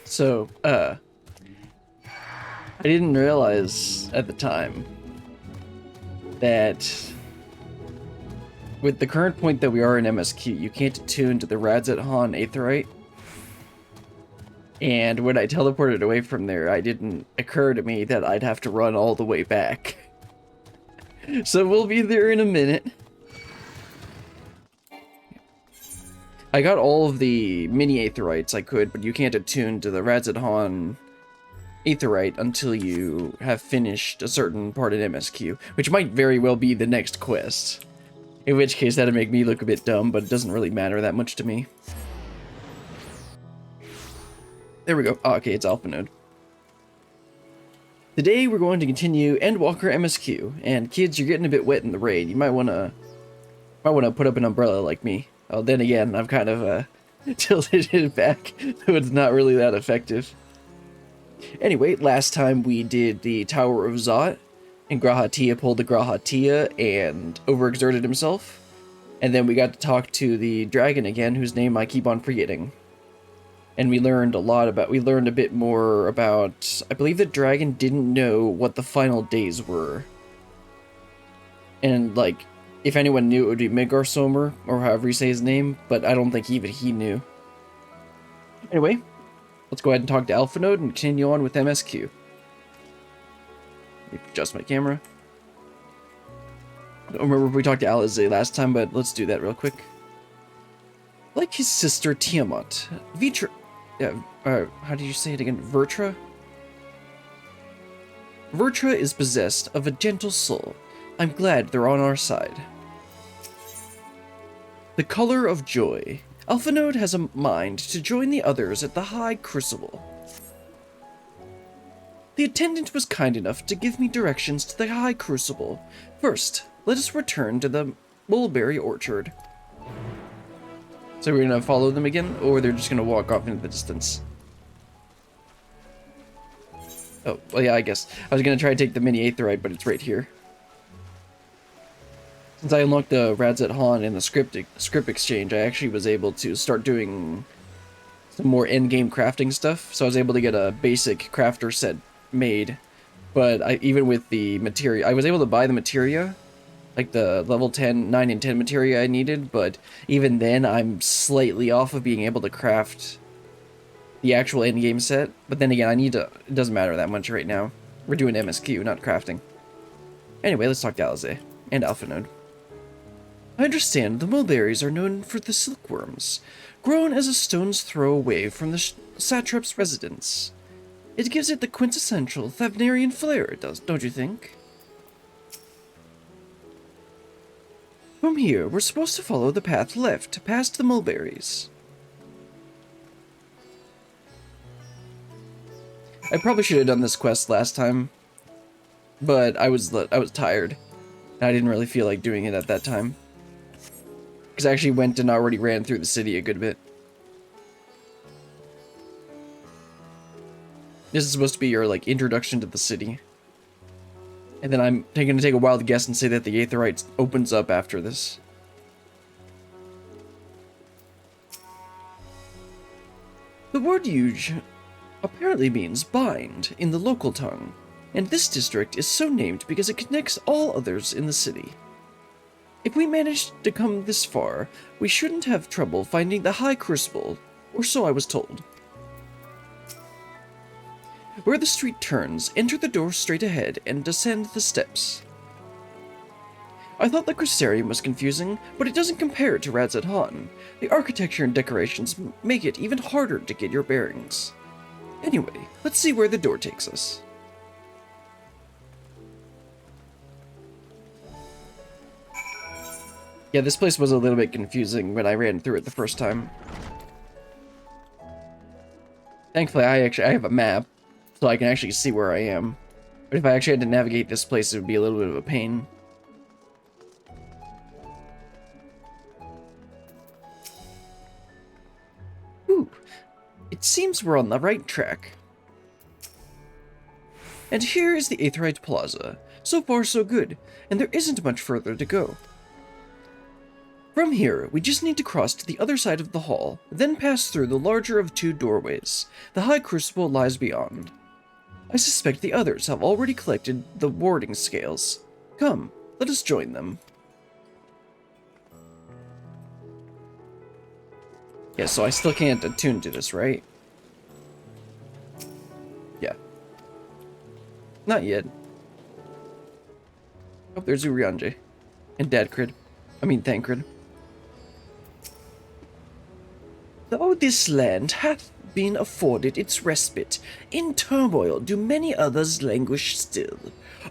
So, I didn't realize at the time that with the current point that we are in MSQ, you can't attune to the Radz-at-Han Aetherite. And when I teleported away from there, it didn't occur to me that I'd have to run all the way back. So we'll be there in a minute. I got all of the mini Aetherites I could, but you can't attune to the Radz-at-Han Aetherite until you have finished a certain part in MSQ, which might very well be the next quest. In which case, that'd make me look a bit dumb, but it doesn't really matter that much to me. There we go. Oh, okay, it's Alpha Node. Today, we're going to continue Endwalker MSQ, and kids, you're getting a bit wet in the rain. You might wanna put up an umbrella like me. Oh, then again, I've kind of tilted it back, so it's not really that effective. Anyway, last time we did the Tower of Zot, and Grahatia pulled the Grahatia and overexerted himself. And then we got to talk to the dragon again, whose name I keep on forgetting. And we learned a bit more about, I believe the dragon didn't know what the final days were. And, like, if anyone knew, it would be Midgarsomer, or however you say his name, but I don't think even he knew. Anyway, let's go ahead and talk to Alpha Node and continue on with MSQ. Let me adjust my camera. I don't remember if we talked to Alizé last time, but let's do that real quick. Like his sister Tiamat, how do you say it again? Vertra? Vertra is possessed of a gentle soul. I'm glad they're on our side. The color of joy. Alpha Node has a mind to join the others at the High Crucible. The attendant was kind enough to give me directions to the High Crucible. First, let us return to the mulberry orchard. So we're gonna follow them again, or they're just gonna walk off into the distance? Oh, well yeah, I guess. I was gonna try to take the mini Aetherite, but it's right here. Since I unlocked the Radz-at-Han in the script exchange, I actually was able to start doing some more endgame crafting stuff. So I was able to get a basic crafter set made. But even with the materia, I was able to buy the materia, like the level 9 and 10 materia I needed, but even then I'm slightly off of being able to craft the actual endgame set. But then again, it doesn't matter that much right now. We're doing MSQ, not crafting. Anyway, let's talk to Alizé and Alpha Node. I understand the mulberries are known for the silkworms, grown as a stone's throw away from the satrap's residence. It gives it the quintessential Thavnarian flair, don't you think? From here, we're supposed to follow the path left, past the mulberries. I probably should have done this quest last time, but I was tired. I didn't really feel like doing it at that time. Because I actually went and already ran through the city a good bit. This is supposed to be your, like, introduction to the city. And then I'm going to take a wild guess and say that the Aetherite opens up after this. The word Yuge apparently means bind in the local tongue, and this district is so named because it connects all others in the city. If we managed to come this far, we shouldn't have trouble finding the High Crucible, or so I was told. Where the street turns, enter the door straight ahead and descend the steps. I thought the Crystarium was confusing, but it doesn't compare to Radz-at-Han. The architecture and decorations make it even harder to get your bearings. Anyway, let's see where the door takes us. Yeah, this place was a little bit confusing when I ran through it the first time. Thankfully, I have a map, so I can actually see where I am. But if I actually had to navigate this place, it would be a little bit of a pain. Ooh, it seems we're on the right track. And here is the Aetherite Plaza. So far, so good, and there isn't much further to go. From here, we just need to cross to the other side of the hall, then pass through the larger of two doorways. The High Crucible lies beyond. I suspect the others have already collected the warding scales. Come, let us join them. Yeah, so I still can't attune to this, right? Yeah. Not yet. Oh, there's Urianger. And Thancred. Though this land hath been afforded its respite, in turmoil do many others languish still.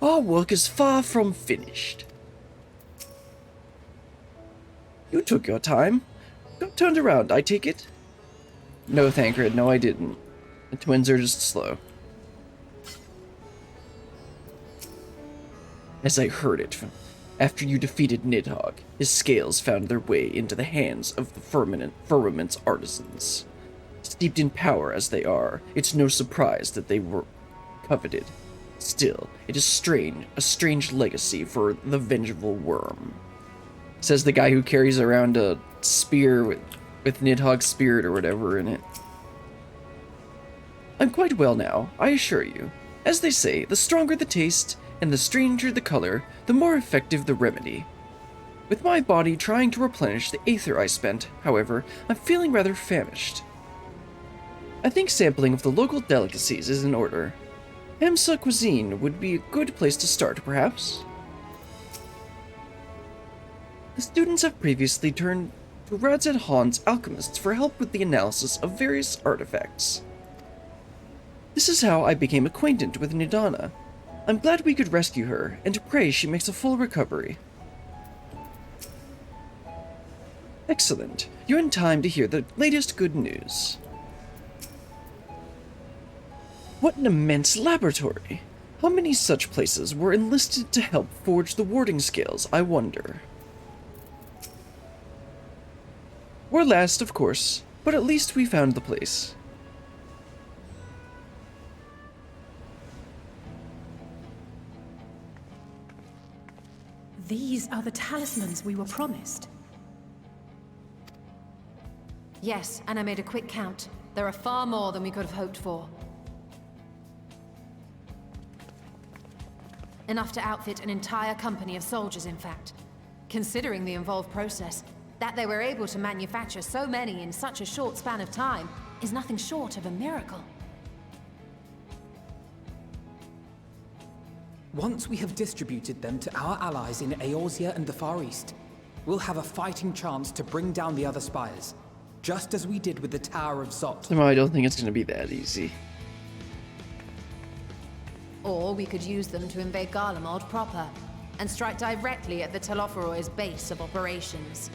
Our work is far from finished. You took your time. Got turned around, I take it? No, Thancred, no I didn't. The twins are just slow. As I heard it, after you defeated Nidhogg, his scales found their way into the hands of the firmament's artisans. Steeped in power as they are, it's no surprise that they were coveted. Still, it is a strange legacy for the vengeful worm. Says the guy who carries around a spear with Nidhogg's spirit or whatever in it. I'm quite well now, I assure you. As they say, the stronger the taste, and the stranger the color, the more effective the remedy. With my body trying to replenish the aether I spent, however, I'm feeling rather famished. I think sampling of the local delicacies is in order. Hamsa cuisine would be a good place to start, perhaps? The students have previously turned to Radz-at-Han's alchemists for help with the analysis of various artifacts. This is how I became acquainted with Nidana. I'm glad we could rescue her, and pray she makes a full recovery. Excellent. You're in time to hear the latest good news. What an immense laboratory! How many such places were enlisted to help forge the warding scales, I wonder? We're last, of course, but at least we found the place. These are the talismans we were promised. Yes, and I made a quick count. There are far more than we could have hoped for. Enough to outfit an entire company of soldiers, in fact. Considering the involved process, that they were able to manufacture so many in such a short span of time is nothing short of a miracle. Once we have distributed them to our allies in Eorzea and the Far East, we'll have a fighting chance to bring down the other spires, just as we did with the Tower of Zot. Somehow I don't think it's going to be that easy. Or we could use them to invade Garlemald proper, and strike directly at the Telophoroid's base of operations.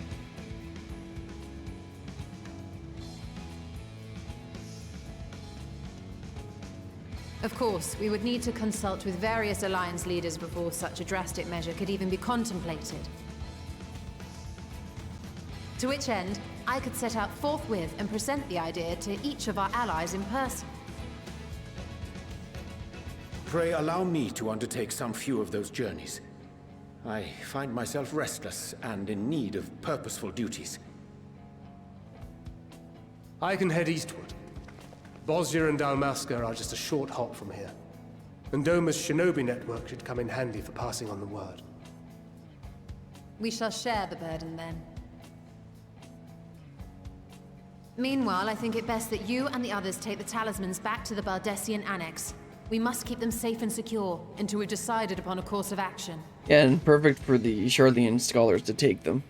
Of course, we would need to consult with various Alliance leaders before such a drastic measure could even be contemplated. To which end, I could set out forthwith and present the idea to each of our allies in person. Pray allow me to undertake some few of those journeys. I find myself restless and in need of purposeful duties. I can head eastward. Bosnia and Dalmasca are just a short hop from here. And Doma's shinobi network should come in handy for passing on the word. We shall share the burden then. Meanwhile, I think it best that you and the others take the talismans back to the Baldesion Annex. We must keep them safe and secure until we've decided upon a course of action. Yeah, and perfect for the Charlian scholars to take them.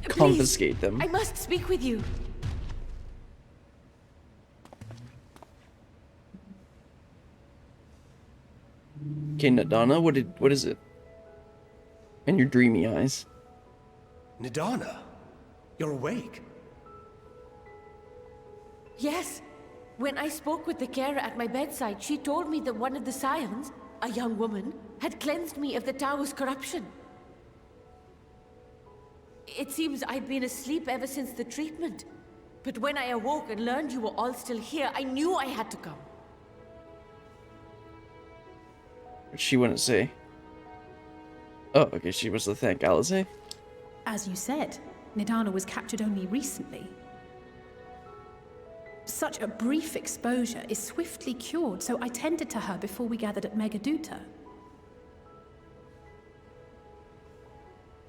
Please, Confiscate them. I must speak with you. Okay, Nadana, what is it? And your dreamy eyes. Nidana, you're awake. Yes. When I spoke with the carer at my bedside, she told me that one of the scions, a young woman, had cleansed me of the tower's corruption. It seems I'd been asleep ever since the treatment. But when I awoke and learned you were all still here, I knew I had to come. She wouldn't say. Oh, okay, she was to thank Alize. As you said, Nidana was captured only recently. Such a brief exposure is swiftly cured, so I tended to her before we gathered at Megaduta.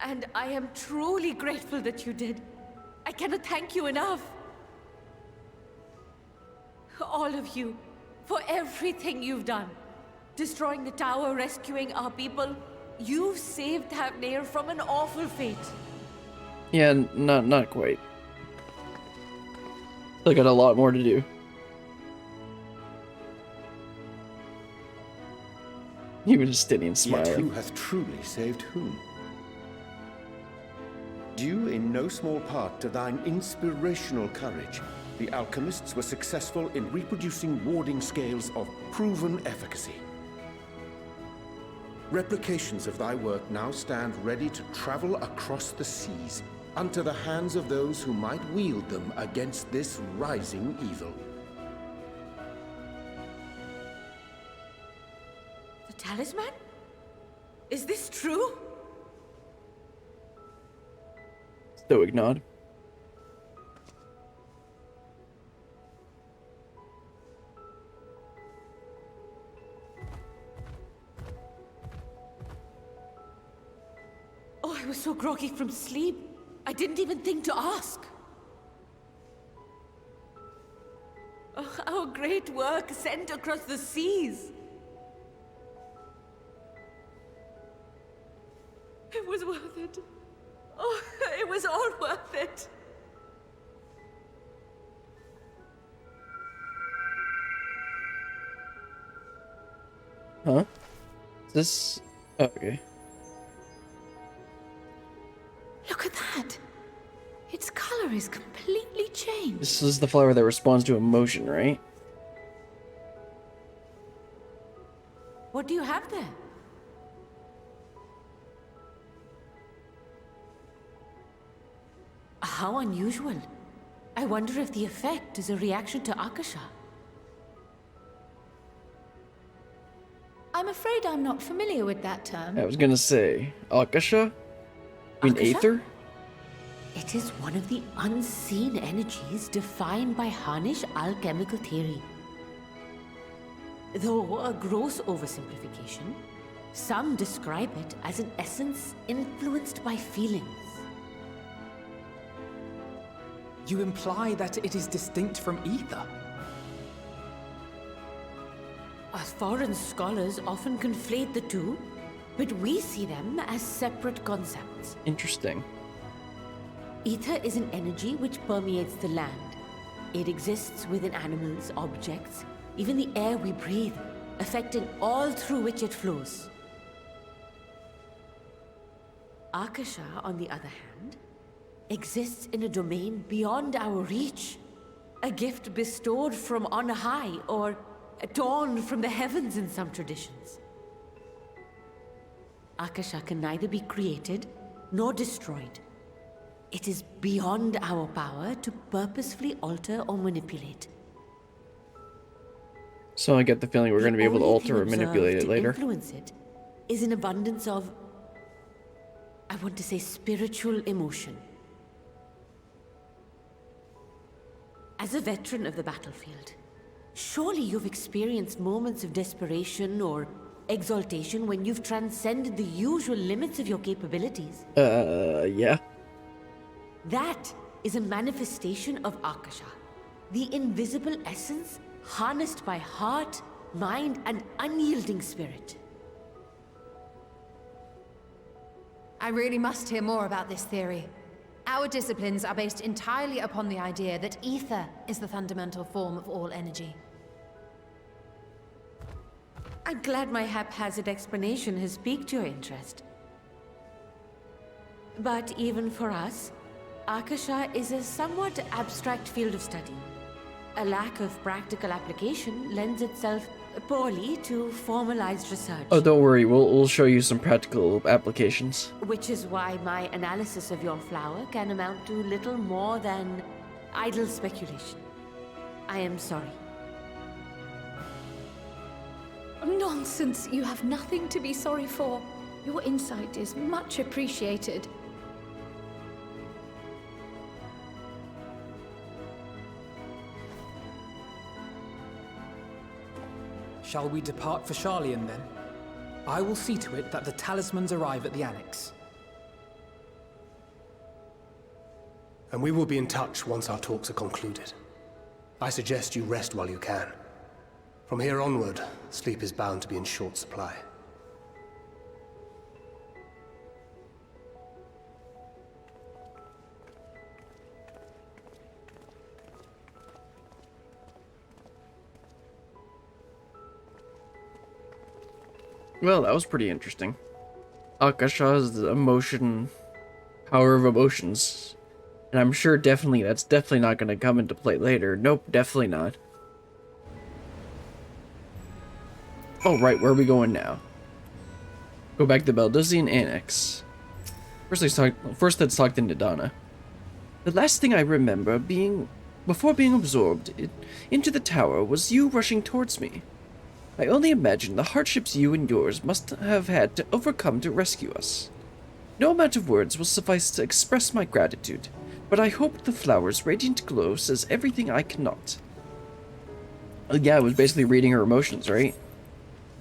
And I am truly grateful that you did. I cannot thank you enough. All of you, for everything you've done. Destroying the tower, rescuing our people. You've saved Thavnair from an awful fate. Yeah, not quite. Still got a lot more to do. Even Justinian Yet smiling. who hath truly saved whom? Due in no small part to thine inspirational courage, the alchemists were successful in reproducing warding scales of proven efficacy. Replications of thy work now stand ready to travel across the seas, unto the hands of those who might wield them against this rising evil. The talisman? Is this true? Stoic nod. Oh, I was so groggy from sleep. I didn't even think to ask. Oh, our great work sent across the seas. It was worth it. Oh, it was all worth it. Huh? Is this... Oh, okay. Look at that! Its color is completely changed. This is the flower that responds to emotion, right? What do you have there? How unusual. I wonder if the effect is a reaction to Akasha. I'm afraid I'm not familiar with that term. I was gonna say, Akasha? You mean Akasha? Aether? It is one of the unseen energies defined by Harnish alchemical theory. Though a gross oversimplification, some describe it as an essence influenced by feelings. You imply that it is distinct from ether? Foreign scholars often conflate the two, but we see them as separate concepts. Interesting. Ether is an energy which permeates the land. It exists within animals, objects, even the air we breathe, affecting all through which it flows. Akasha, on the other hand, exists in a domain beyond our reach. A gift bestowed from on high, or torn from the heavens in some traditions. Akasha can neither be created nor destroyed. It is beyond our power to purposefully alter or manipulate. So I get the feeling we're going to be able to The only alter or thing manipulate it observed to later. influence it is an abundance of, I want to say, spiritual emotion. As a veteran of the battlefield, surely you've experienced moments of desperation or exaltation when you've transcended the usual limits of your capabilities. Yeah. That is a manifestation of Akasha, the invisible essence harnessed by heart, mind, and unyielding spirit. I really must hear more about this theory. Our disciplines are based entirely upon the idea that ether is the fundamental form of all energy. I'm glad my haphazard explanation has piqued your interest. But even for us, Akasha is a somewhat abstract field of study. A lack of practical application lends itself poorly to formalized research. Oh, don't worry. We'll show you some practical applications. Which is why my analysis of your flower can amount to little more than idle speculation. I am sorry. Nonsense! You have nothing to be sorry for. Your insight is much appreciated. Shall we depart for Sharlayan then? I will see to it that the talismans arrive at the Annex. And we will be in touch once our talks are concluded. I suggest you rest while you can. From here onward, sleep is bound to be in short supply. Well, that was pretty interesting. Akasha's power of emotions. And I'm sure that's definitely not going to come into play later. Nope, definitely not. Oh, right, where are we going now? Go back to the Baldesion Annex. First, let's talk to Nidana. The last thing I remember before being absorbed into the tower was you rushing towards me. I only imagine the hardships you and yours must have had to overcome to rescue us. No amount of words will suffice to express my gratitude, but I hope the flower's radiant glow says everything I cannot. Yeah, I was basically reading her emotions, right?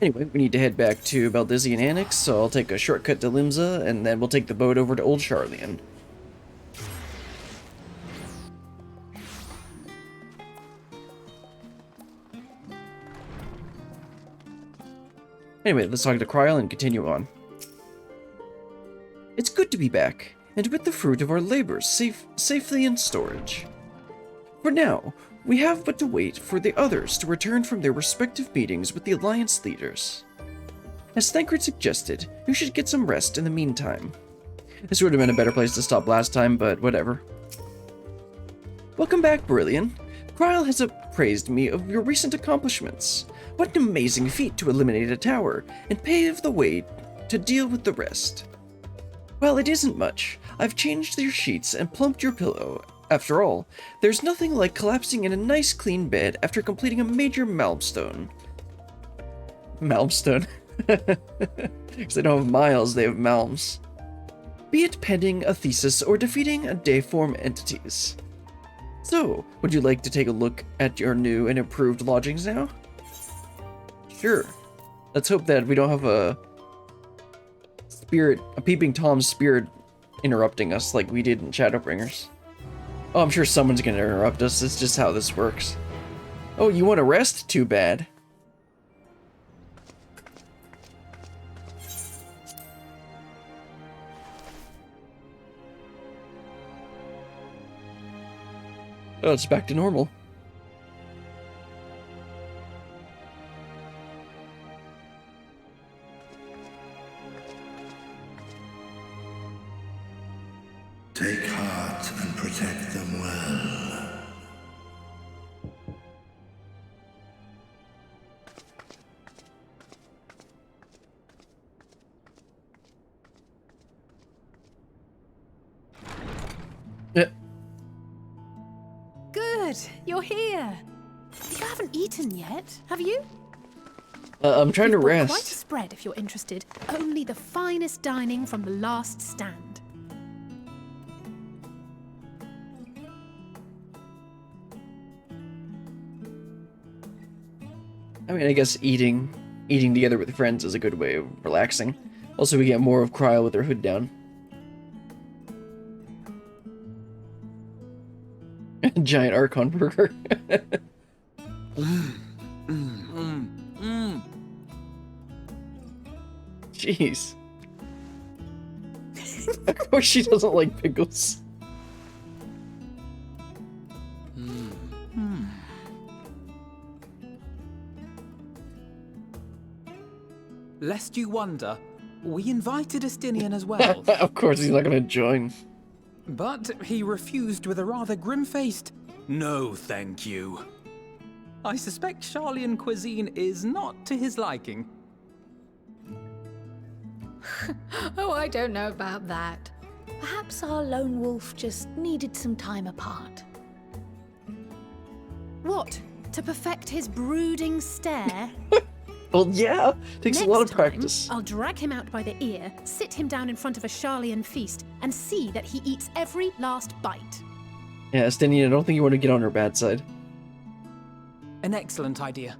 Anyway, we need to head back to Baldesion Annex, so I'll take a shortcut to Limsa, and then we'll take the boat over to Old Sharlayan. Anyway, let's talk to Kryl and continue on. It's good to be back, and with the fruit of our labors safely in storage. For now, we have but to wait for the others to return from their respective meetings with the Alliance leaders. As Thancred suggested, you should get some rest in the meantime. This would have been a better place to stop last time, but whatever. Welcome back, Brillian. Kryl has appraised me of your recent accomplishments. What an amazing feat to eliminate a tower, and pave the way to deal with the rest. Well, it isn't much. I've changed your sheets and plumped your pillow. After all, there's nothing like collapsing in a nice clean bed after completing a major milestone. Milestone? Because they don't have miles, they have malms. Be it penning a thesis or defeating a deiform entities. So, would you like to take a look at your new and improved lodgings now? Sure. Let's hope that we don't have a peeping Tom spirit interrupting us like we did in Shadowbringers. Oh, I'm sure someone's gonna interrupt us. It's just how this works. Oh, you want to rest? Too bad. Oh, it's back to normal. Take heart and protect them well. Good, you're here. You haven't eaten yet, have you? I'm trying to We've got rest. Quite a spread if you're interested. Only the finest dining from the last stand. I mean, I guess eating together with friends is a good way of relaxing. Also, we get more of Kryl with her hood down. Giant Archon burger. Jeez. Of course she doesn't like pickles. Lest you wonder, we invited Estinian as well. Of course he's not gonna join. But he refused with a rather grim-faced, "No, thank you." I suspect Sharlayan cuisine is not to his liking. Oh, I don't know about that. Perhaps our lone wolf just needed some time apart. What? To perfect his brooding stare? Well, yeah. Takes a lot of practice. I'll drag him out by the ear, sit him down in front of a Sharlayan feast, and see that he eats every last bite. Yeah, Estinian, I don't think you want to get on her bad side. An excellent idea.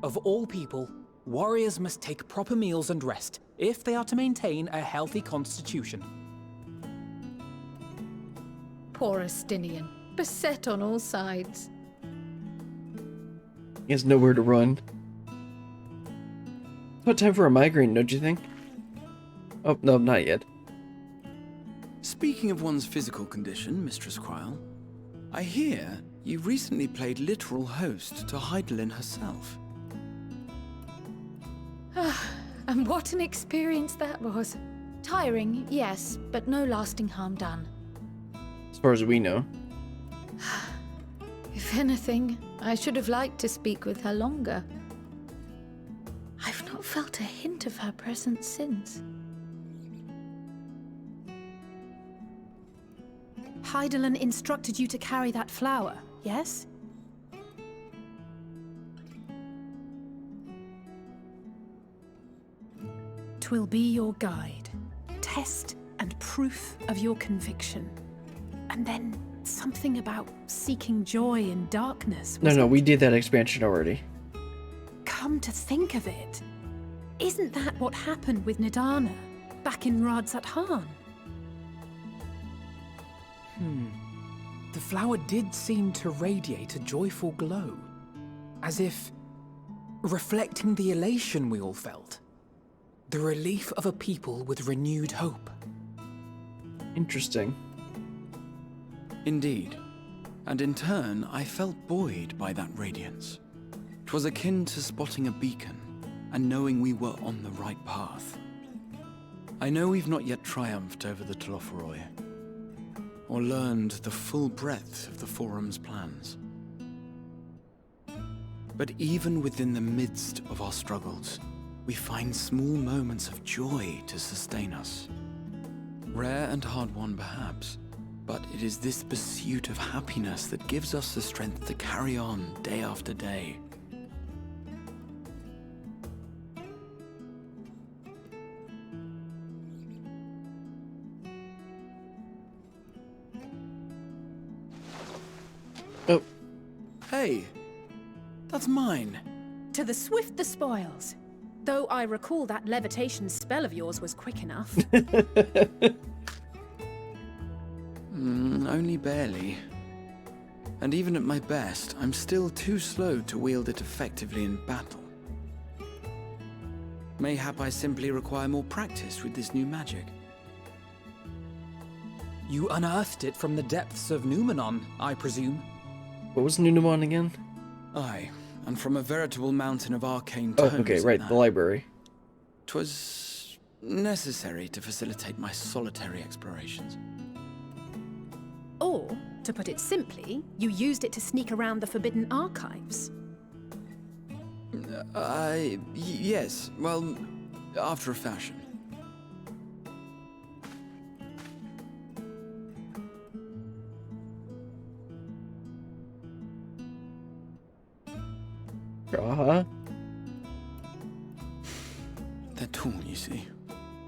Of all people, warriors must take proper meals and rest if they are to maintain a healthy constitution. Poor Estinian, beset on all sides. He has nowhere to run. What time for a migraine, don't you think? Oh, no, not yet. Speaking of one's physical condition, Mistress Quile, I hear you recently played literal host to Heidelin herself. And what an experience that was. Tiring, yes, but no lasting harm done. As far as we know. If anything, I should have liked to speak with her longer. I've not felt a hint of her presence since. Heidelin instructed you to carry that flower, yes? Twill be your guide, test and proof of your conviction. And then something about seeking joy in darkness. No, we did that expansion already. Come to think of it, isn't that what happened with Nidana back in Radz-at-Han? The flower did seem to radiate a joyful glow, as if reflecting the elation we all felt. The relief of a people with renewed hope. Interesting. Indeed. And in turn, I felt buoyed by that radiance. 'Twas akin to spotting a beacon, and knowing we were on the right path. I know we've not yet triumphed over the Telophoroi, or learned the full breadth of the Forum's plans. But even within the midst of our struggles, we find small moments of joy to sustain us. Rare and hard-won perhaps, but it is this pursuit of happiness that gives us the strength to carry on day after day. Oh. Hey, that's mine. To the swift the spoils. Though I recall that levitation spell of yours was quick enough. Only barely. And even at my best, I'm still too slow to wield it effectively in battle. Mayhap I simply require more practice with this new magic. You unearthed it from the depths of Numenon, I presume? What was Nunamon again? Aye, and from a veritable mountain of arcane Oh, tomes. okay, at right, that. the library. 'Twas necessary to facilitate my solitary explorations. Or, to put it simply, you used it to sneak around the Forbidden Archives. Yes, well, after a fashion. Uh-huh. They're tall, you see.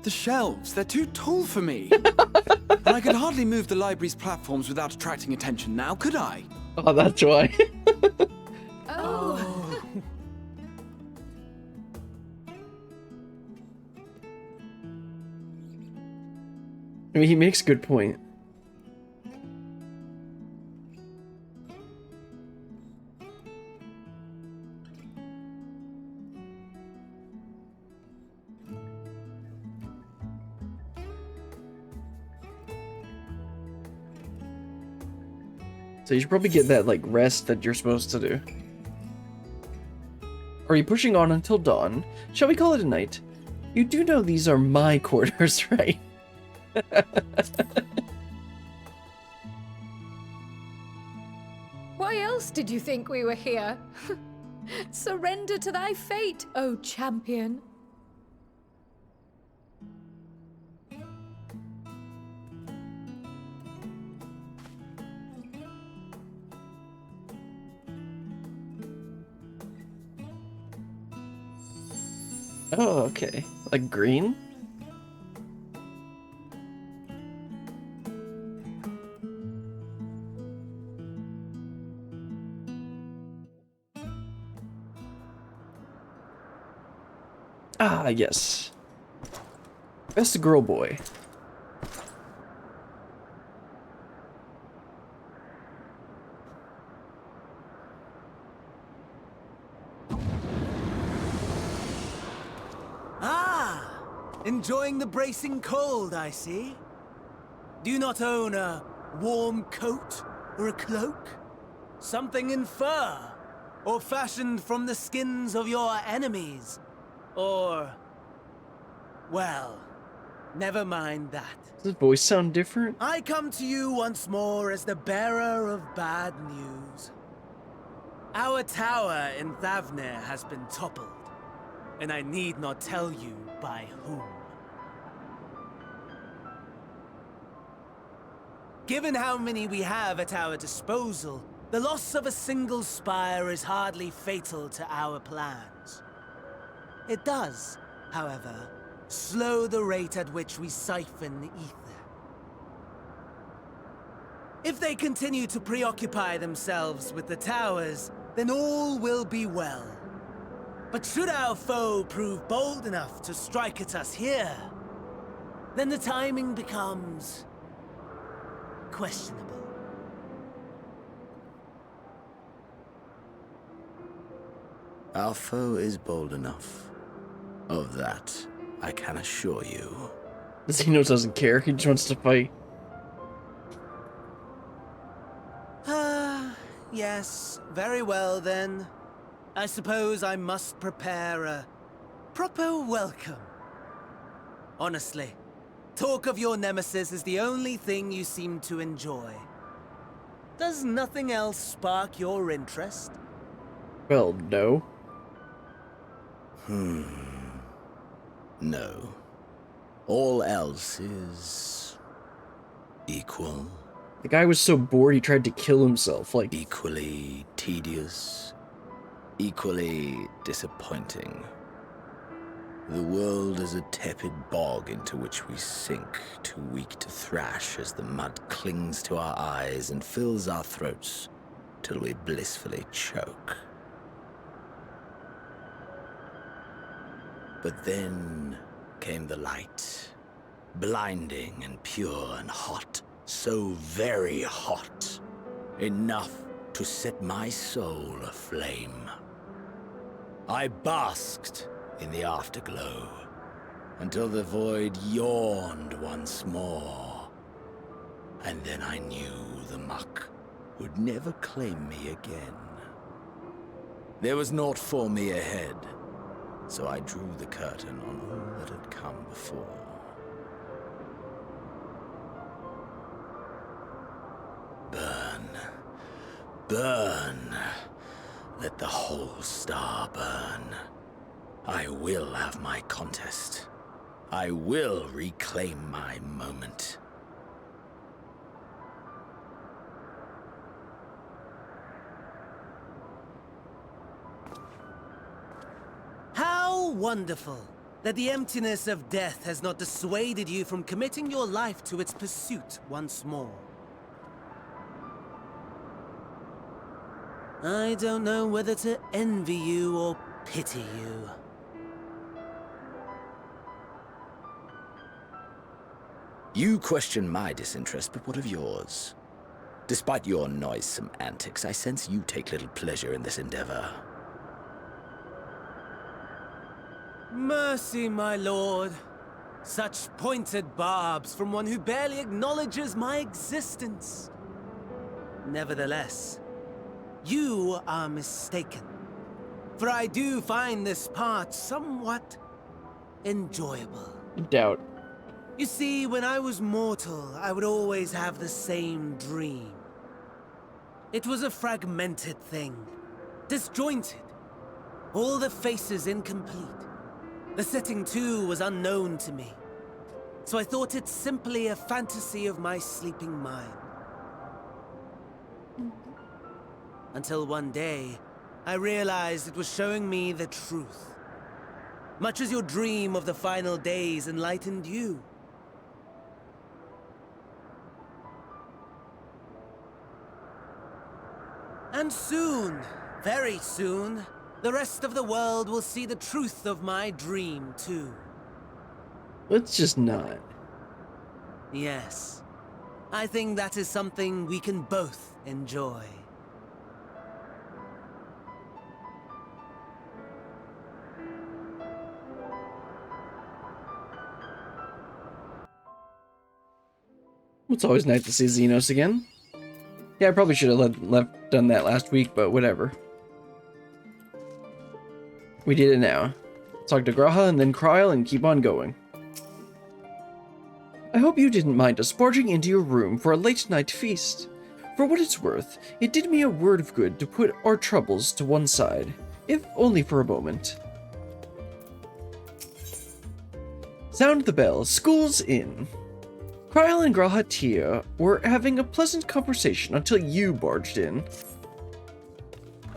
The shelves, they're too tall for me. And I could hardly move the library's platforms without attracting attention now, could I? Oh, that's why. Oh. I mean, he makes a good point. So you should probably get that, like, rest that you're supposed to do. Are you pushing on until dawn? Shall we call it a night? You do know these are my quarters, right? Why else did you think we were here? Surrender to thy fate, O champion. Oh, okay. Like green? Ah, yes. Best girl boy. Ah! Enjoying the bracing cold, I see. Do you not own a warm coat or a cloak? Something in fur? Or fashioned from the skins of your enemies? Or... well, never mind that. Does his voice sound different? I come to you once more as the bearer of bad news. Our tower in Thavnir has been toppled, and I need not tell you by whom. Given how many we have at our disposal, the loss of a single spire is hardly fatal to our plans. It does, however, slow the rate at which we siphon ether. If they continue to preoccupy themselves with the towers, then all will be well. But should our foe prove bold enough to strike at us here, then the timing becomes questionable. Our foe is bold enough. Of that, I can assure you. He knows doesn't care. He just wants to fight. Yes, very well then. I suppose I must prepare a proper welcome. Honestly, talk of your nemesis is the only thing you seem to enjoy. Does nothing else spark your interest? Well, no. No. All else is... equal. The guy was so bored he tried to kill himself, like... Equally tedious. Equally disappointing. The world is a tepid bog into which we sink, too weak to thrash as the mud clings to our eyes and fills our throats till we blissfully choke. But then came the light, blinding and pure and hot, so very hot, enough to set my soul aflame. I basked in the afterglow until the void yawned once more, and then I knew the muck would never claim me again. There was naught for me ahead, so I drew the curtain on all that had come before. Burn. Burn. Let the whole star burn. I will have my contest. I will reclaim my moment. How wonderful that the emptiness of death has not dissuaded you from committing your life to its pursuit once more. I don't know whether to envy you or pity you. You question my disinterest, but what of yours? Despite your noisome antics, I sense you take little pleasure in this endeavor. Mercy, my lord. Such pointed barbs from one who barely acknowledges my existence. Nevertheless, you are mistaken. For I do find this part somewhat enjoyable. Doubt. You see, when I was mortal, I would always have the same dream. It was a fragmented thing, disjointed, all the faces incomplete. The setting, too, was unknown to me, so I thought it simply a fantasy of my sleeping mind. Until one day, I realized it was showing me the truth, much as your dream of the final days enlightened you. And soon, very soon, the rest of the world will see the truth of my dream, too. Let's just not. Yes. I think that is something we can both enjoy. It's always nice to see Xenos again. Yeah, I probably should have done that last week, but whatever. We did it now. Talk to Graha and then Kryl and keep on going. I hope you didn't mind us barging into your room for a late-night feast. For what it's worth, it did me a word of good to put our troubles to one side, if only for a moment. Sound the bell. School's in. Kryl and Graha were having a pleasant conversation until you barged in.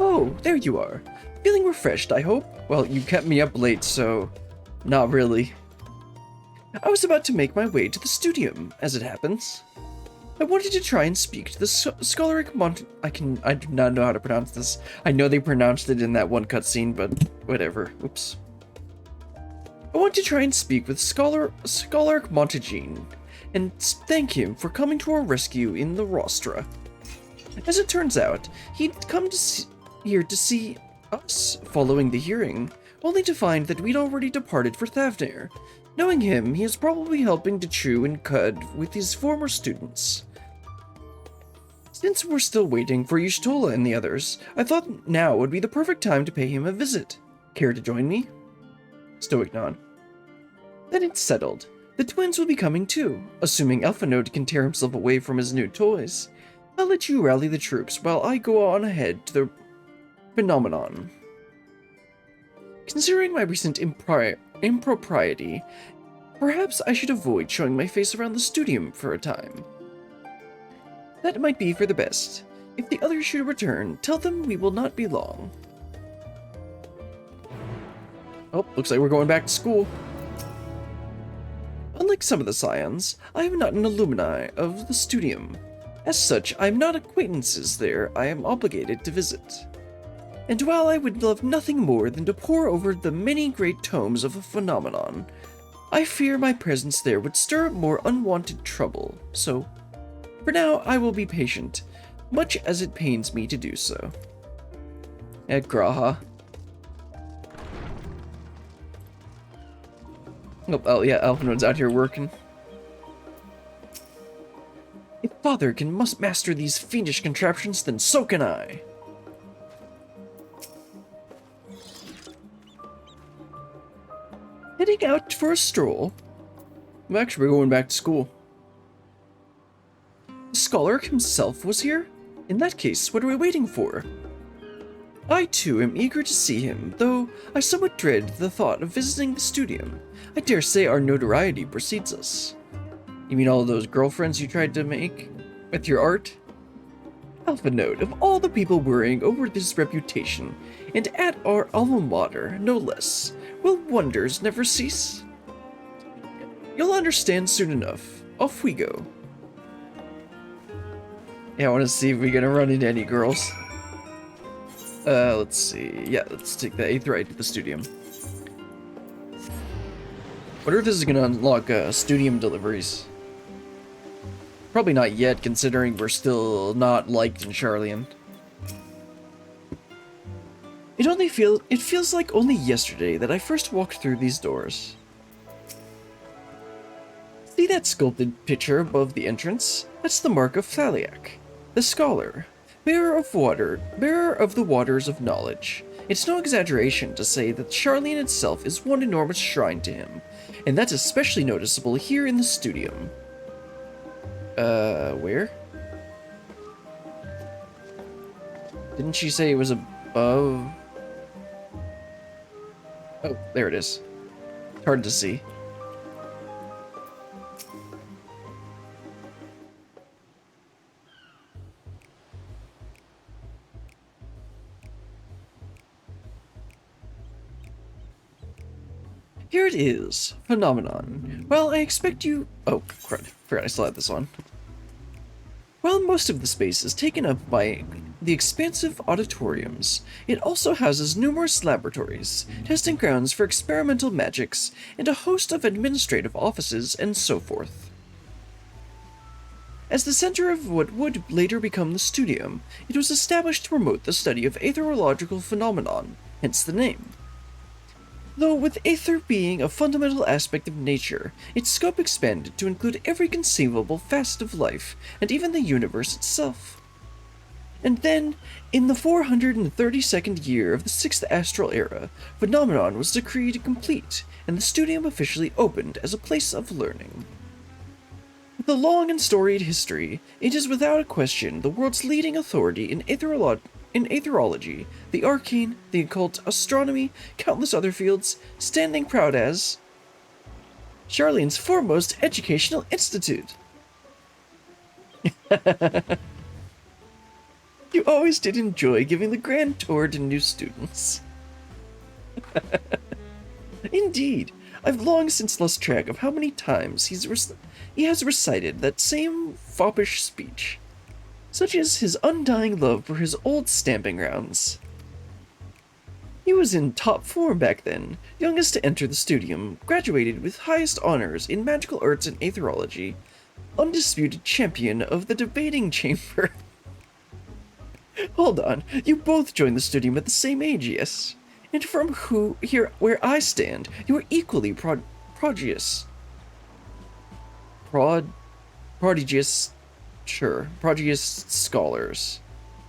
Oh, there you are. Feeling refreshed, I hope? Well, you kept me up late, so... not really. I was about to make my way to the studium, as it happens. I wanted to try and speak to the scholaric I do not know how to pronounce this. I know they pronounced it in that one cutscene, but whatever. Oops. I want to try and speak with Scholaric Montagine, and thank him for coming to our rescue in the Rostra. As it turns out, he'd come here to see us following the hearing, only to find that we'd already departed for Thavnair. Knowing him, he is probably helping to chew and cud with his former students. Since we're still waiting for Y'shtola and the others, I thought now would be the perfect time to pay him a visit. Care to join me? Stoic nod. Then it's settled. The twins will be coming too, assuming Alphanode can tear himself away from his new toys. I'll let you rally the troops while I go on ahead to the phenomenon. Considering my recent impropriety, perhaps I should avoid showing my face around the studium for a time. That might be for the best. If the others should return, tell them we will not be long. Oh, looks like we're going back to school. Unlike some of the Scions, I am not an alumni of the studium. As such, I am not acquaintances there I am obligated to visit. And while I would love nothing more than to pore over the many great tomes of a phenomenon, I fear my presence there would stir up more unwanted trouble, so for now I will be patient, much as it pains me to do so. Graha. Oh yeah, Alphinode's out here working. If Father can master these fiendish contraptions, then so can I. Heading out for a stroll? Actually, we're going back to school. The scholar himself was here? In that case, what are we waiting for? I too am eager to see him, though I somewhat dread the thought of visiting the studium. I dare say our notoriety precedes us. You mean all those girlfriends you tried to make with your art? Alphanode, of all the people worrying over this reputation, and at our alma mater, no less, will wonders never cease? You'll understand soon enough. Off we go. Yeah, I want to see if we're gonna run into any girls. Let's see. Yeah, let's take the Aetherite to the studium. Wonder if this is gonna unlock studium deliveries. Probably not yet, considering we're still not liked in Sharlayan. It feels like only yesterday that I first walked through these doors. See that sculpted picture above the entrance? That's the mark of Thaliak, the scholar, bearer of the waters of knowledge. It's no exaggeration to say that Sharlayan itself is one enormous shrine to him, and that's especially noticeable here in the studium. Where? Didn't she say it was above? Oh, there it is. It's hard to see. Here it is, phenomenon. Well, I expect you... Oh, crud. Forgot I still had this on. Well, most of the space is taken up by the expansive auditoriums. It also houses numerous laboratories, testing grounds for experimental magics, and a host of administrative offices and so forth. As the center of what would later become the Studium, it was established to promote the study of aetherological phenomenon, hence the name. Though with aether being a fundamental aspect of nature, its scope expanded to include every conceivable facet of life, and even the universe itself. And then, in the 432nd year of the 6th Astral Era, Phenomenon was decreed complete, and the Studium officially opened as a place of learning. With a long and storied history, it is without a question the world's leading authority in aetherology, the arcane, the occult, astronomy, countless other fields, standing proud as Charlene's foremost educational institute. You always did enjoy giving the grand tour to new students. Indeed, I've long since lost track of how many times he has recited that same foppish speech, such as his undying love for his old stamping grounds. He was in top form back then, youngest to enter the Studium, graduated with highest honors in magical arts and aetherology, undisputed champion of the debating chamber. Hold on, you both joined the Studium at the same age, yes? And from where I stand, you are equally prodigious. Prodigious scholars.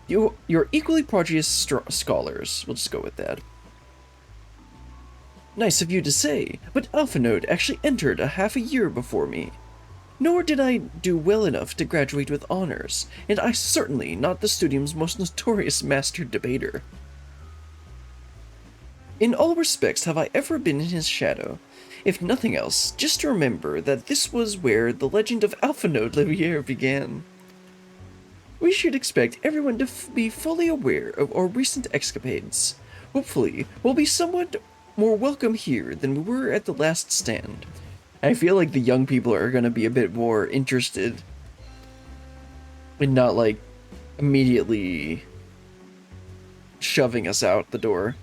You're equally prodigious scholars. We'll just go with that. Nice of you to say, but Alphanode actually entered a half a year before me. Nor did I do well enough to graduate with honors, and I certainly not the Studium's most notorious master debater. In all respects have I ever been in his shadow. If nothing else, just to remember that this was where the legend of Alphanode Livier began. We should expect everyone to be fully aware of our recent escapades. Hopefully, we'll be somewhat more welcome here than we were at the last stand. I feel like the young people are going to be a bit more interested and not, like, immediately shoving us out the door.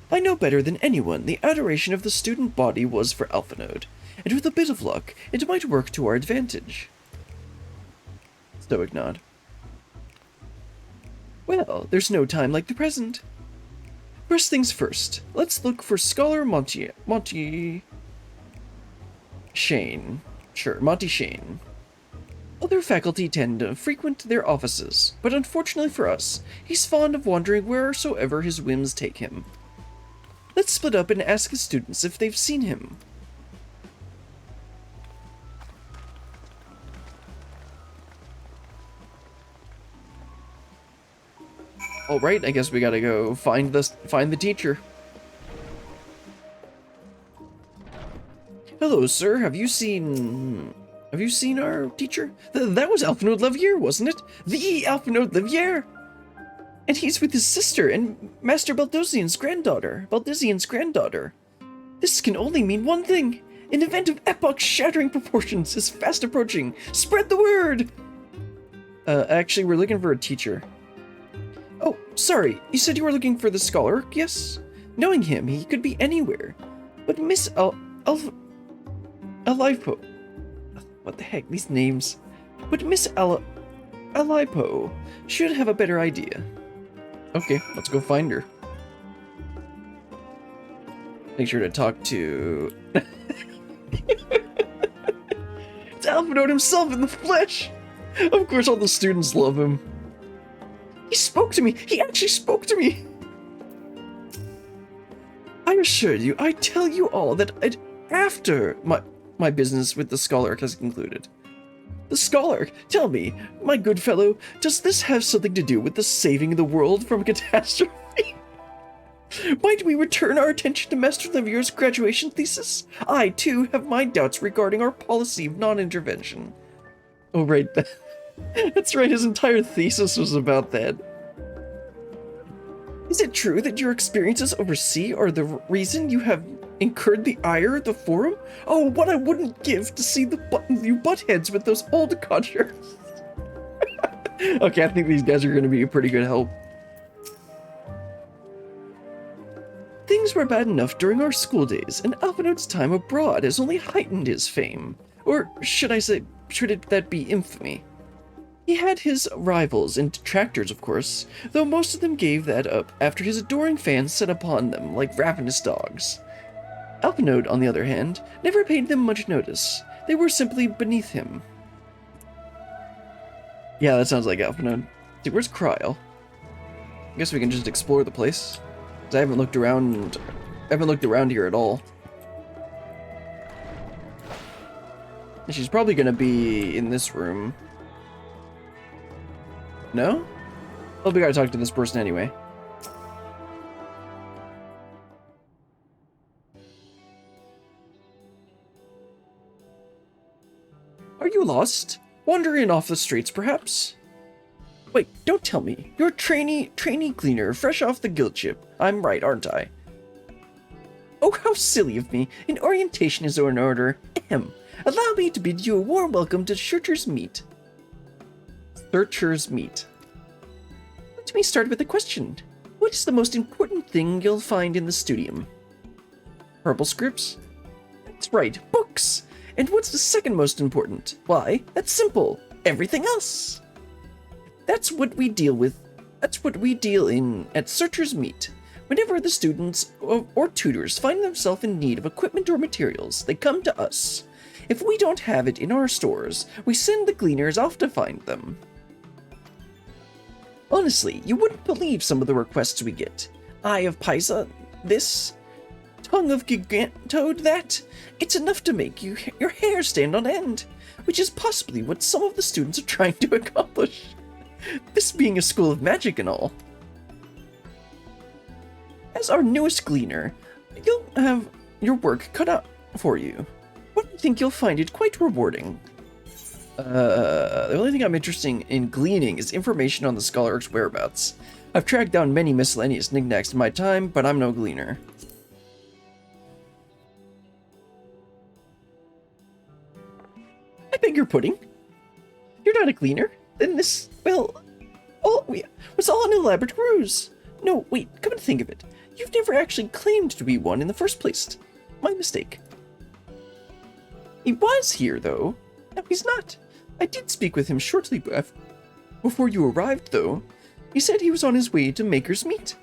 I know better than anyone the adoration of the student body was for Alphanode, and with a bit of luck, it might work to our advantage. Stoic nod. Well, there's no time like the present. First things first, let's look for Scholar Monty Shane. Sure, Monty Shane. Other faculty tend to frequent their offices, but unfortunately for us, he's fond of wandering wheresoever his whims take him. Let's split up and ask his students if they've seen him. Alright, I guess we gotta go find the teacher. Hello, sir. Have you seen our teacher? That was Alphanode Livier, wasn't it? The Alphanode Livier! And he's with his sister and Master Baldesion's granddaughter. This can only mean one thing. An event of epoch-shattering proportions is fast approaching. Spread the word! Actually, we're looking for a teacher. Oh, sorry. You said you were looking for the scholar, yes? Knowing him, he could be anywhere. But Miss Alipo. What the heck, these names? But Miss Alipo should have a better idea. Okay, let's go find her. Make sure to talk to... It's Alphanode himself in the flesh! Of course all the students love him. He spoke to me! He actually spoke to me! I assure you, I tell you all that after my business with the Scholar has concluded. The Scholar, tell me, my good fellow, does this have something to do with the saving the world from catastrophe? Might we return our attention to Master Livier's graduation thesis? I, too, have my doubts regarding our policy of non-intervention. Oh, right. That's right, his entire thesis was about that. Is it true that your experiences overseas are the reason you have incurred the ire of the Forum? Oh, what I wouldn't give to see you butt heads with those old codgers. Okay, I think these guys are going to be a pretty good help. Things were bad enough during our school days, and Alphinaud's time abroad has only heightened his fame. Or should I say, that be infamy? He had his rivals and detractors, of course, though most of them gave that up after his adoring fans set upon them like ravenous dogs. Alphinaud, on the other hand, never paid them much notice. They were simply beneath him. Yeah, that sounds like Alphinaud. See, where's Cryle? I guess we can just explore the place. 'Cause I haven't looked around here at all. She's probably gonna be in this room. No? Well, we gotta talk to this person anyway. Are you lost? Wandering off the streets, perhaps? Wait, don't tell me. You're a trainee cleaner, fresh off the guild ship. I'm right, aren't I? Oh, how silly of me. An orientation is in order. Ahem. Allow me to bid you a warm welcome to Searcher's Meet. Searcher's Meet. Let me start with a question. What is the most important thing you'll find in the studium? Purple scripts? That's right, books! And what's the second most important? Why, that's simple. Everything else. That's what we deal in at Searcher's Meet. Whenever the students or tutors find themselves in need of equipment or materials, they come to us. If we don't have it in our stores, we send the gleaners off to find them. Honestly, you wouldn't believe some of the requests we get. Eye of Pisa, this. Tongue of Gigantode, that. It's enough to make your hair stand on end, which is possibly what some of the students are trying to accomplish. This being a school of magic and all. As our newest gleaner, you'll have your work cut out for you. But I think you'll find it quite rewarding. The only thing I'm interested in gleaning is information on the Scholar's whereabouts. I've tracked down many miscellaneous knickknacks in my time, but I'm no gleaner. I beg your pudding? You're not a gleaner? Then this, well, was all an elaborate ruse. No, wait, come to think of it. You've never actually claimed to be one in the first place. My mistake. He was here, though. No, he's not. I did speak with him shortly before you arrived, though. He said he was on his way to Maker's Meet.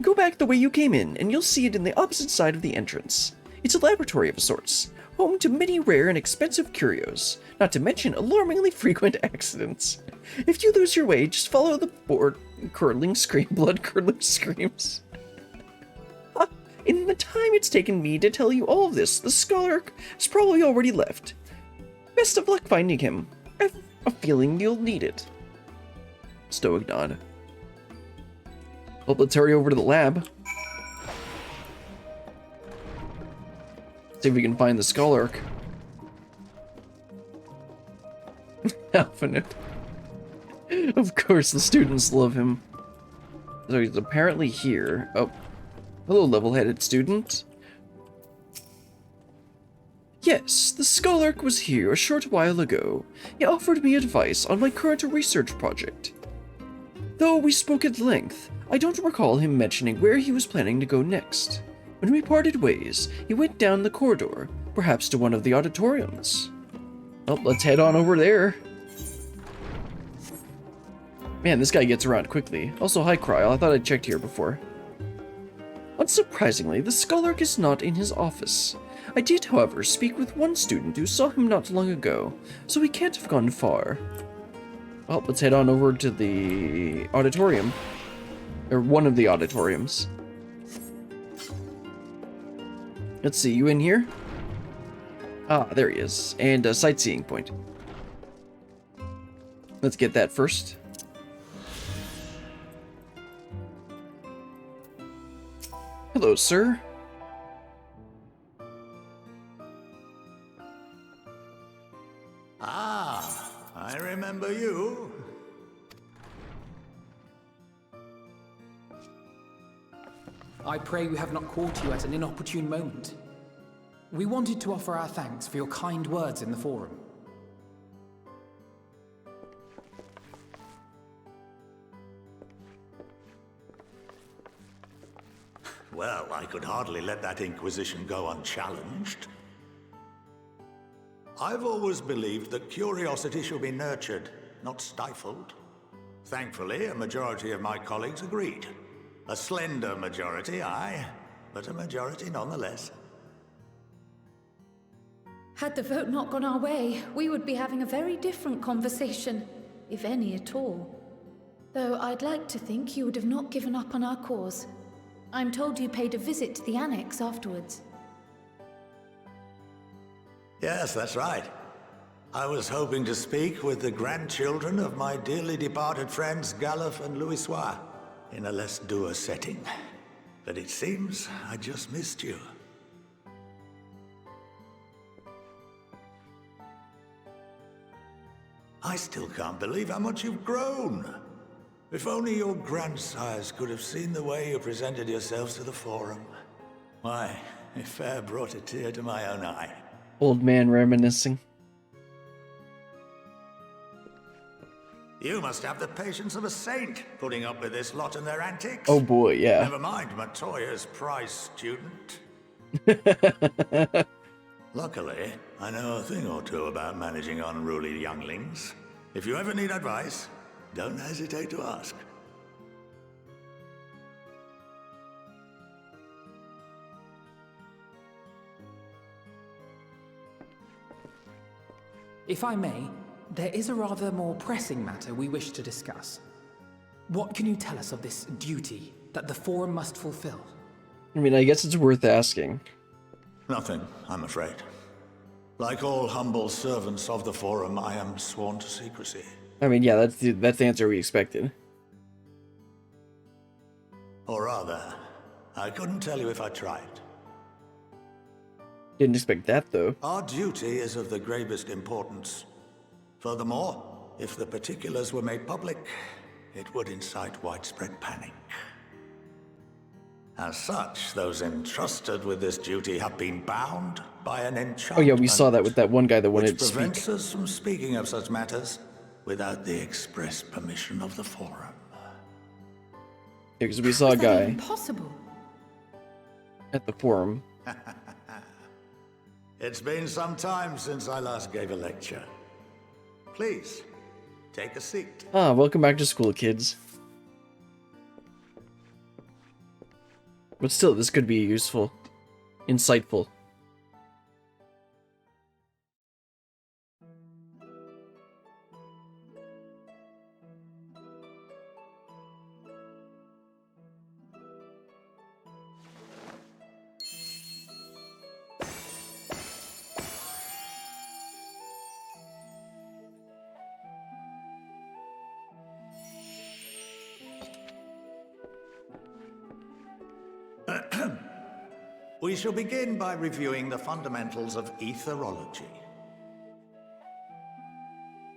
Go back the way you came in, and you'll see it in the opposite side of the entrance. It's a laboratory of sorts, home to many rare and expensive curios, not to mention alarmingly frequent accidents. If you lose your way, just follow the blood-curdling screams. In the time it's taken me to tell you all of this, the scholar has probably already left. Best of luck finding him. I have a feeling you'll need it. Stoic nod. Well, let's hurry over to the lab. See if we can find the scholar. Alphinaud. Of course, the students love him. So he's apparently here. Oh. Hello, level-headed student. Yes, the Scholark was here a short while ago. He offered me advice on my current research project. Though we spoke at length, I don't recall him mentioning where he was planning to go next. When we parted ways, he went down the corridor, perhaps to one of the auditoriums. Well, let's head on over there. Man, this guy gets around quickly. Also, hi, Cryle. I thought I checked here before. Unsurprisingly, the Scholark is not in his office. I did, however, speak with one student who saw him not long ago, so he can't have gone far. Well, let's head on over to the auditorium. Or one of the auditoriums. Let's see, you in here? Ah, there he is. And a sightseeing point. Let's get that first. Hello, sir. Ah, I remember you. I pray we have not caught you at an inopportune moment. We wanted to offer our thanks for your kind words in the forum. Well, I could hardly let that inquisition go unchallenged. I've always believed that curiosity should be nurtured, not stifled. Thankfully, a majority of my colleagues agreed. A slender majority, aye, but a majority nonetheless. Had the vote not gone our way, we would be having a very different conversation, if any at all. Though I'd like to think you would have not given up on our cause. I'm told you paid a visit to the Annex afterwards. Yes, that's right. I was hoping to speak with the grandchildren of my dearly departed friends Galuf and Louisoix in a less dour setting. But it seems I just missed you. I still can't believe how much you've grown. If only your grandsires could have seen the way you presented yourselves to the Forum. Why, it fair brought a tear to my own eye. Old man reminiscing. You must have the patience of a saint, putting up with this lot and their antics. Oh boy, yeah. Never mind Matoya's prize student. Luckily, I know a thing or two about managing unruly younglings. If you ever need advice, don't hesitate to ask. If I may, there is a rather more pressing matter we wish to discuss. What can you tell us of this duty that the Forum must fulfill? I mean, I guess it's worth asking. Nothing, I'm afraid. Like all humble servants of the Forum, I am sworn to secrecy. I mean, yeah, that's the answer we expected. Or rather, I couldn't tell you if I tried. Didn't expect that, though. Our duty is of the gravest importance. Furthermore, if the particulars were made public, it would incite widespread panic. As such, those entrusted with this duty have been bound by an enchantment. Oh yeah, we saw that with that one guy that wanted to which speak. prevents us from speaking of such matters without the express permission of the Forum. Yeah, because we saw a guy Impossible. at the Forum. It's been some time since I last gave a lecture. Please, take a seat. Ah, welcome back to school, kids. But still, this could be useful. Insightful. We shall begin by reviewing the fundamentals of Aetherology.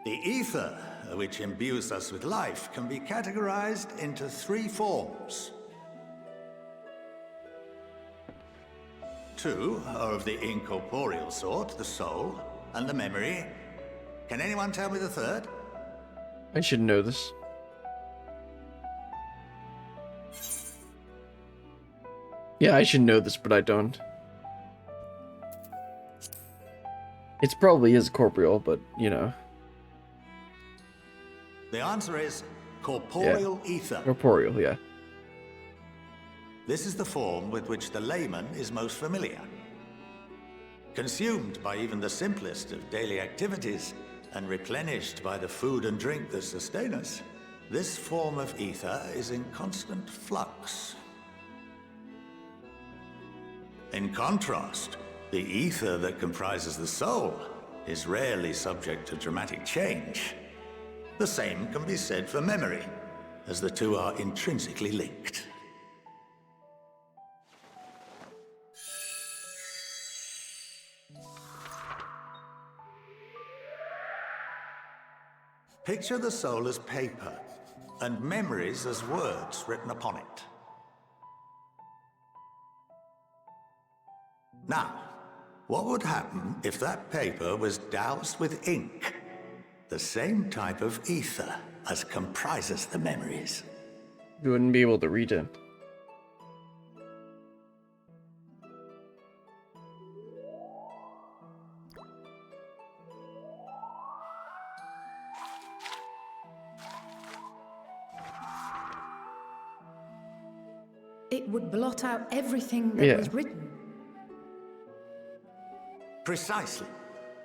The ether, which imbues us with life, can be categorized into three forms. Two are of the incorporeal sort, the soul, and the memory. Can anyone tell me the third? I should know this. Yeah, I should know this, but I don't. It probably is corporeal, but, you know. The answer is corporeal ether. Corporeal, yeah. This is the form with which the layman is most familiar. Consumed by even the simplest of daily activities, and replenished by the food and drink that sustain us, this form of ether is in constant flux. In contrast, the ether that comprises the soul is rarely subject to dramatic change. The same can be said for memory, as the two are intrinsically linked. Picture the soul as paper, and memories as words written upon it. Now, what would happen if that paper was doused with ink? The same type of ether as comprises the memories. You wouldn't be able to read it. It would blot out everything that was written. Precisely.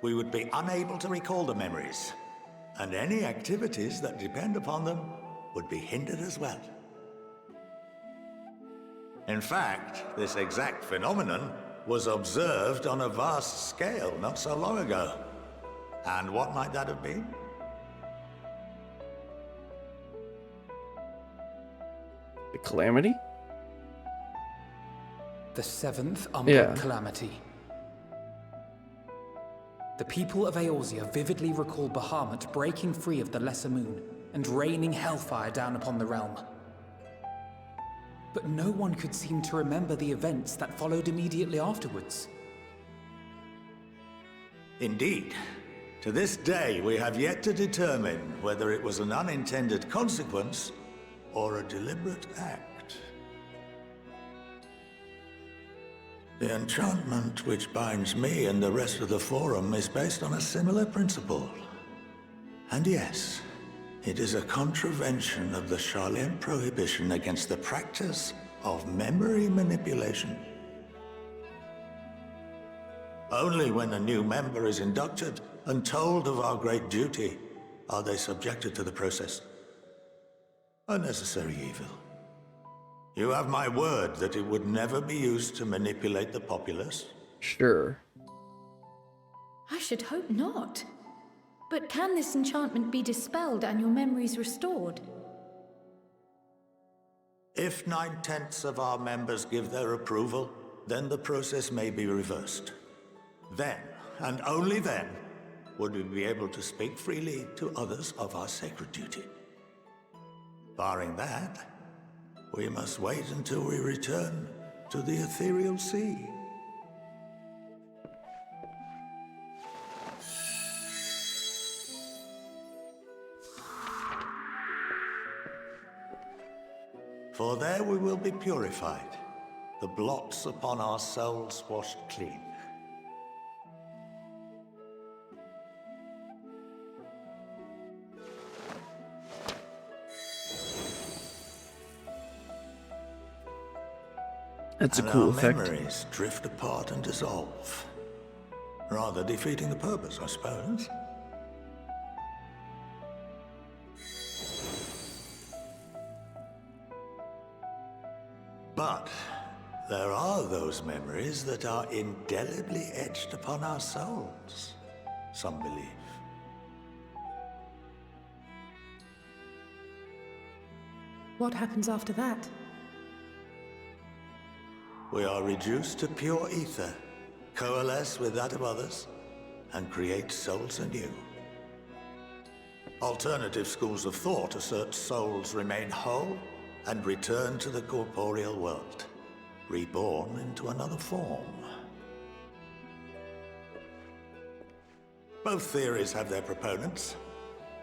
We would be unable to recall the memories, and any activities that depend upon them would be hindered as well. In fact, this exact phenomenon was observed on a vast scale not so long ago. And what might that have been? The Calamity? The seventh Umbral Calamity. The people of Eorzea vividly recall Bahamut breaking free of the Lesser Moon and raining hellfire down upon the realm. But no one could seem to remember the events that followed immediately afterwards. Indeed. To this day, we have yet to determine whether it was an unintended consequence or a deliberate act. The enchantment which binds me and the rest of the Forum is based on a similar principle. And yes, it is a contravention of the Sharlayan prohibition against the practice of memory manipulation. Only when a new member is inducted and told of our great duty are they subjected to the process. A necessary evil. You have my word that it would never be used to manipulate the populace? Sure. I should hope not. But can this enchantment be dispelled and your memories restored? If 9/10 of our members give their approval, then the process may be reversed. Then, and only then, would we be able to speak freely to others of our sacred duty. Barring that, we must wait until we return to the ethereal sea. For there we will be purified, the blots upon our souls washed clean. That's a cool effect. Our memories drift apart and dissolve, rather defeating the purpose, I suppose. But there are those memories that are indelibly etched upon our souls, some believe. What happens after that? We are reduced to pure ether, coalesce with that of others, and create souls anew. Alternative schools of thought assert souls remain whole and return to the corporeal world, reborn into another form. Both theories have their proponents.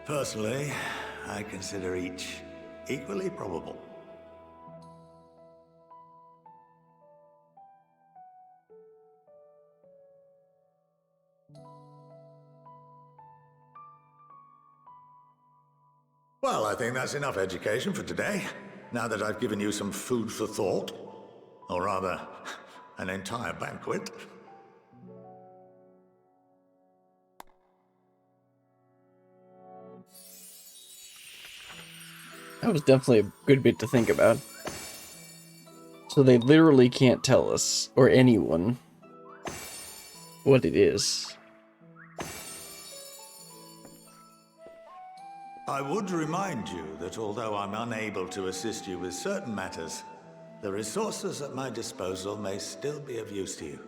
Personally, I consider each equally probable. Well, I think that's enough education for today, now that I've given you some food for thought. Or rather, an entire banquet. That was definitely a good bit to think about. So they literally can't tell us, or anyone, what it is. I would remind you that although I'm unable to assist you with certain matters, the resources at my disposal may still be of use to you.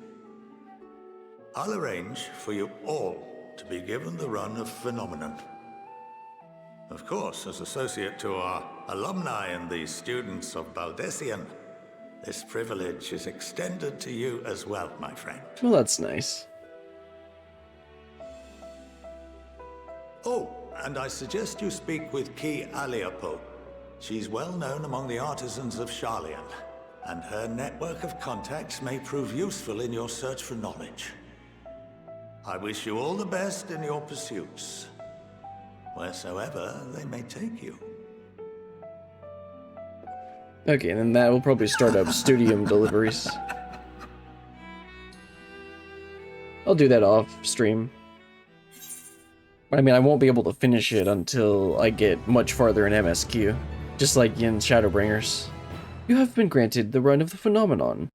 I'll arrange for you all to be given the run of Phenomenon. Of course, as associate to our alumni and the students of Baldesion, this privilege is extended to you as well, my friend. Well, that's nice. Oh, and I suggest you speak with Ki Aliapo. She's well known among the artisans of Sharlayan, and her network of contacts may prove useful in your search for knowledge. I wish you all the best in your pursuits, wheresoever they may take you. Okay, and then that will probably start up Studium deliveries. I'll do that off stream. I mean, I won't be able to finish it until I get much farther in MSQ, just like in Shadowbringers. You have been granted the run of the Phenomenon.